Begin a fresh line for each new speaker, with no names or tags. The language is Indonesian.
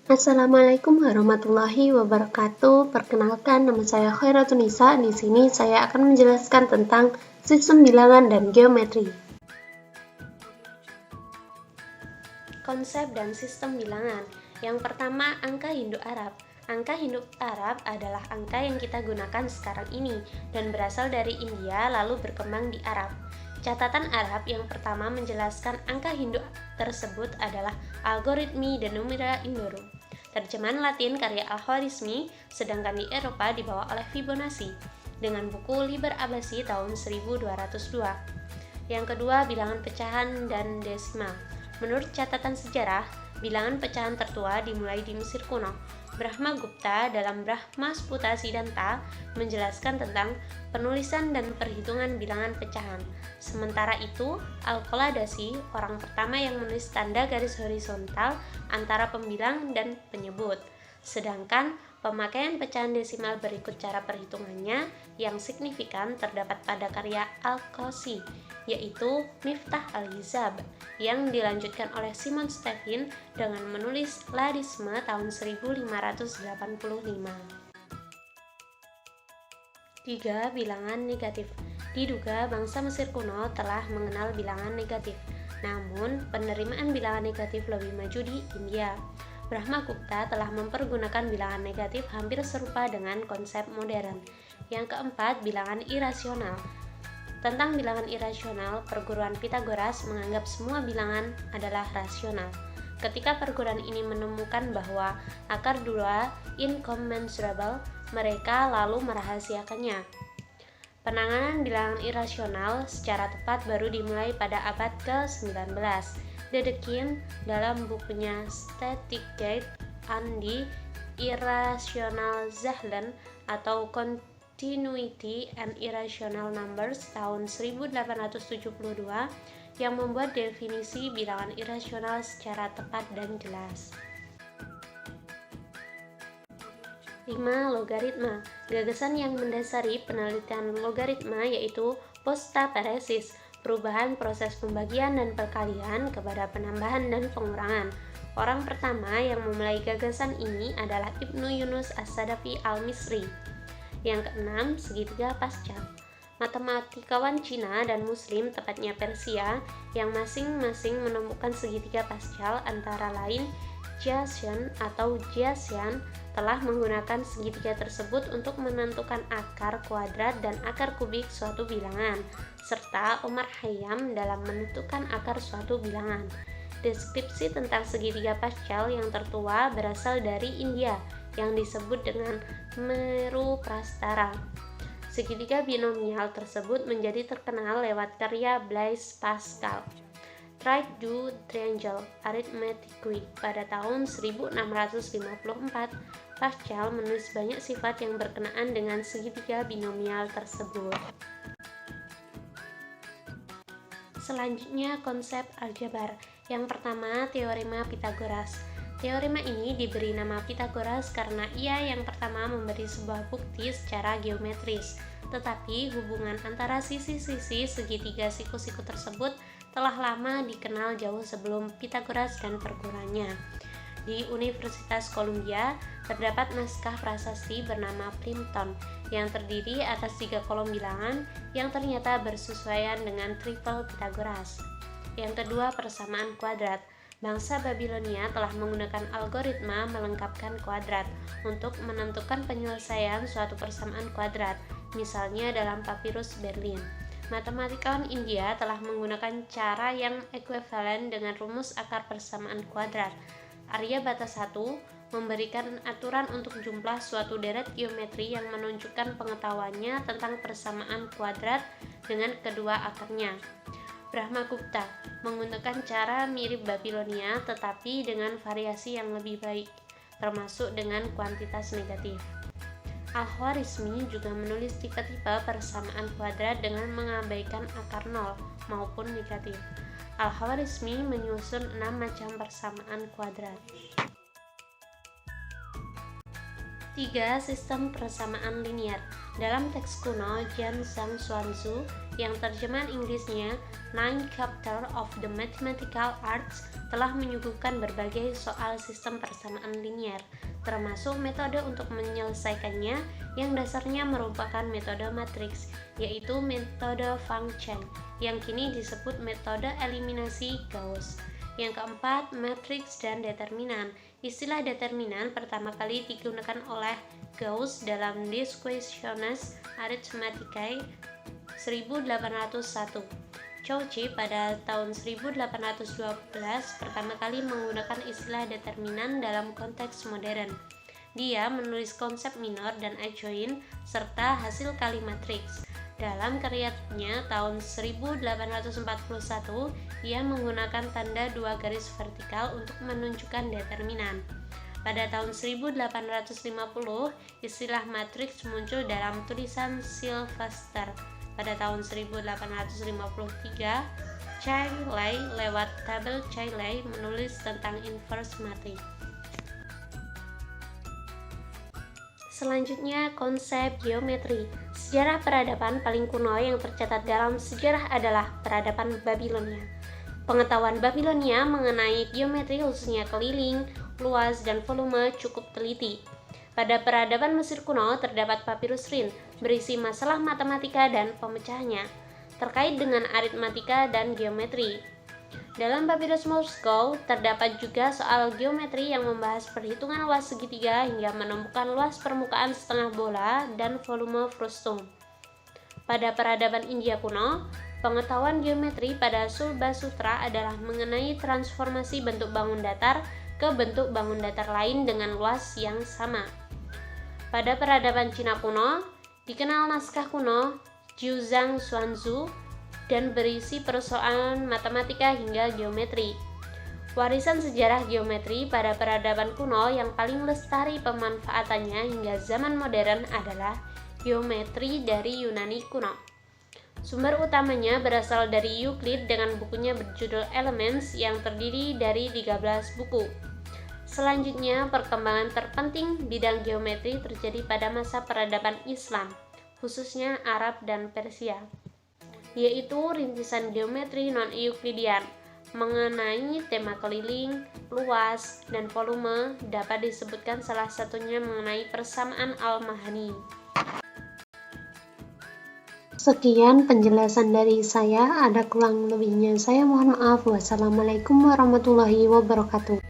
Assalamualaikum warahmatullahi wabarakatuh. Perkenalkan, nama saya Khairatun Nisa. Di sini saya akan menjelaskan tentang sistem bilangan dan geometri. Konsep dan sistem bilangan. Yang pertama, angka Indo-Arab. Angka Indo-Arab adalah angka yang kita gunakan sekarang ini dan berasal dari India lalu berkembang di Arab. Catatan Arab yang pertama menjelaskan angka Hindu tersebut adalah Algoritmi Denumira Indorum. Terjemahan Latin karya Al-Khwarizmi, sedangkan di Eropa dibawa oleh Fibonacci dengan buku Liber Abbasi tahun 1202. Yang kedua, bilangan pecahan dan desimal. Menurut catatan sejarah, bilangan pecahan tertua dimulai di Mesir kuno. Brahmagupta dalam Brahma Sputa Siddhanta menjelaskan tentang penulisan dan perhitungan bilangan pecahan. Sementara itu, Al-Qaladasi, orang pertama yang menulis tanda garis horizontal antara pembilang dan penyebut. Sedangkan pemakaian pecahan desimal berikut cara perhitungannya yang signifikan terdapat pada karya Al-Qosi, yaitu Miftah al-Hizab, yang dilanjutkan oleh Simon Stevin dengan menulis Ladisme tahun 1585. 3. Bilangan negatif. Diduga bangsa Mesir kuno telah mengenal bilangan negatif, namun penerimaan bilangan negatif lebih maju di India. Brahmagupta telah mempergunakan bilangan negatif hampir serupa dengan konsep modern. Yang keempat, bilangan irasional. Tentang bilangan irasional, perguruan Pythagoras menganggap semua bilangan adalah rasional. Ketika perguruan ini menemukan bahwa akar 2 incommensurable, mereka lalu merahasiakannya. Penanganan bilangan irasional secara tepat baru dimulai pada abad ke-19. Dedekind dalam bukunya Static Gate and the Irrational Zahlen atau Continuity and Irrational Numbers tahun 1872 yang membuat definisi bilangan irasional secara tepat dan jelas. 5. Logaritma. Gagasan yang mendasari penelitian logaritma yaitu postaperesis, perubahan proses pembagian dan perkalian kepada penambahan dan pengurangan. Orang pertama yang memulai gagasan ini adalah Ibnu Yunus As-Sadafi Al-Misri. Yang keenam, segitiga Pascal. Matematikawan Cina dan Muslim, tepatnya Persia, yang masing-masing menemukan segitiga Pascal antara lain Jiaxian atau Jiaxian telah menggunakan segitiga tersebut untuk menentukan akar kuadrat dan akar kubik suatu bilangan, serta Omar Khayyam dalam menentukan akar suatu bilangan. Deskripsi tentang segitiga Pascal yang tertua berasal dari India, yang disebut dengan Meru Prastara. Segitiga binomial tersebut menjadi terkenal lewat karya Blaise Pascal, Tried du Triangle Arithmetique pada tahun 1654. Pascal menulis banyak sifat yang berkenaan dengan segitiga binomial tersebut. Selanjutnya, konsep aljabar. Yang pertama, teorema Pythagoras. Teorema ini diberi nama Pythagoras karena ia yang pertama memberi sebuah bukti secara geometris. Tetapi hubungan antara sisi-sisi segitiga siku-siku tersebut telah lama dikenal jauh sebelum Pythagoras dan perguruannya. Di Universitas Columbia terdapat naskah prasasti bernama Plimpton yang terdiri atas 3 kolom bilangan yang ternyata bersesuaian dengan triple Pythagoras. Yang kedua, persamaan kuadrat. Bangsa Babilonia telah menggunakan algoritma melengkapkan kuadrat untuk menentukan penyelesaian suatu persamaan kuadrat, misalnya dalam papirus Berlin. Matematikawan India telah menggunakan cara yang ekuivalen dengan rumus akar persamaan kuadrat. Aryabhata I memberikan aturan untuk jumlah suatu deret geometri yang menunjukkan pengetahuannya tentang persamaan kuadrat dengan kedua akarnya. Brahmagupta menggunakan cara mirip Babilonia tetapi dengan variasi yang lebih baik, termasuk dengan kuantitas negatif. Al-Khwarizmi juga menulis tipe-tipe persamaan kuadrat dengan mengabaikan akar 0 maupun negatif. Al-Khwarizmi menyusun 6 macam persamaan kuadrat. 3. Sistem persamaan linier. Dalam teks kuno Jian Zhang Xuanzu yang terjemahan Inggrisnya Nine Chapters of the Mathematical Arts telah menyuguhkan berbagai soal sistem persamaan linear, termasuk metode untuk menyelesaikannya yang dasarnya merupakan metode matriks, yaitu metode function, yang kini disebut metode eliminasi Gauss. Yang keempat, matriks dan determinan. Istilah determinan pertama kali digunakan oleh Gauss dalam Disquisitiones Arithmeticae 1801. Cauchy pada tahun 1812 pertama kali menggunakan istilah determinan dalam konteks modern. Dia menulis konsep minor dan adjoint serta hasil kali matriks. Dalam karyanya tahun 1841, ia menggunakan tanda dua garis vertikal untuk menunjukkan determinan. Pada tahun 1850, istilah matriks muncul dalam tulisan Sylvester. Pada tahun 1853, Cayley lewat tabel Cayley menulis tentang inverse matrix. Selanjutnya, konsep geometri. Sejarah peradaban paling kuno yang tercatat dalam sejarah adalah peradaban Babilonia. Pengetahuan Babilonia mengenai geometri khususnya keliling, luas, dan volume cukup teliti. Pada peradaban Mesir kuno terdapat papirus Rin berisi masalah matematika dan pemecahannya, terkait dengan aritmatika dan geometri. Dalam papirus Moskow terdapat juga soal geometri yang membahas perhitungan luas segitiga hingga menemukan luas permukaan setengah bola dan volume frustum. Pada peradaban India kuno, pengetahuan geometri pada Sulbasutra adalah mengenai transformasi bentuk bangun datar ke bentuk bangun datar lain dengan luas yang sama. Pada peradaban Cina kuno, dikenal naskah kuno Jiuzhang Xuanzu dan berisi persoalan matematika hingga geometri. Warisan sejarah geometri pada peradaban kuno yang paling lestari pemanfaatannya hingga zaman modern adalah geometri dari Yunani kuno. Sumber utamanya berasal dari Euclid dengan bukunya berjudul Elements yang terdiri dari 13 buku. Selanjutnya, perkembangan terpenting bidang geometri terjadi pada masa peradaban Islam, khususnya Arab dan Persia, yaitu rintisan geometri non-Euclidean mengenai tema keliling, luas, dan volume. Dapat disebutkan salah satunya mengenai persamaan Al-Mahani. Sekian penjelasan dari saya, ada kurang lebihnya saya mohon maaf. Wassalamualaikum warahmatullahi wabarakatuh.